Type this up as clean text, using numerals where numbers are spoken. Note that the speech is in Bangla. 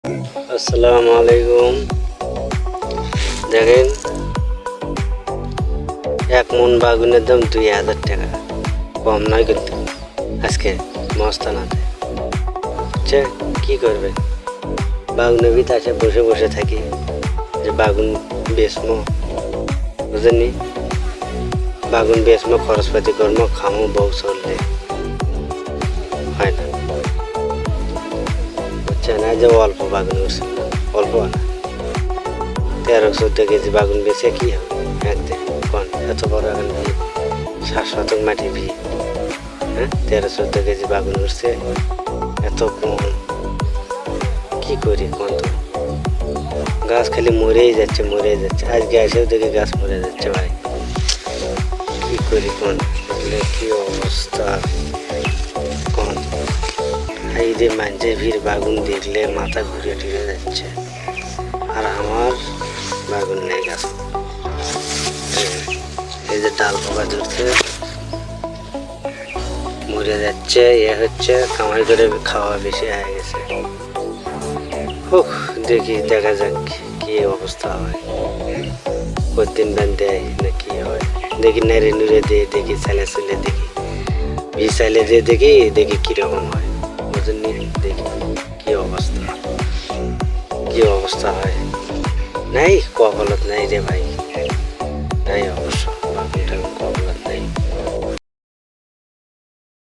আসসালামু আলাইকুম। দেখেন, এক মন বাগুনের দাম 2000 টাকা, কম নয় কিন্তু আজকে মস্তানাতে। আচ্ছা, কি করবে? বাগুনের ভিতরে বসে বসে থাকি যে বাগুন বেচমো, বুঝেননি? বাগুন বেচমো, খরচপাতি করবো, খামো, বউ চললে হয় না, বুঝছেন? যে অল্প বাগুন উঠছে, অল্প না, 13-14 কেজি বাগুন বেচে কি হবে একদিন? কোন এত বড় এখন 7 শতক মাটি ভি, হ্যাঁ, 13-14 কেজি বাগুন উঠছে, এত কম কি করি কোন? তো গাছ খালি মরেই যাচ্ছে, মরেই যাচ্ছে। আজকে এসেও দেখি গাছ মরে যাচ্ছে। ভাই কি করি কোন? কি অবস্থা কোন? এই যে মানুষের ভিড়, বাগুন দেখলে মাথা ঘুরে টুরে যাচ্ছে, আর আমার বাগুন নেই গাছ। এই যে ডাল পোকা ধরছে, মরে যাচ্ছে, হচ্ছে কামাই করে খাওয়া বেশি হয়ে গেছে। দেখি, দেখা যাক কি অবস্থা হয়। প্রতিদিন ব্যান দেয় না কি হয় দেখি, নেড়ে নুড়ে দিয়ে দেখি, চালে চলে দেখি, ভিজ চাইলে দিয়ে দেখি, দেখি কিরকম হয়, বুঝেননি? দেখি কি অবস্থা, কি অবস্থা হয়। নাই কপালত নাই রে ভাই, নাই অবস্থা।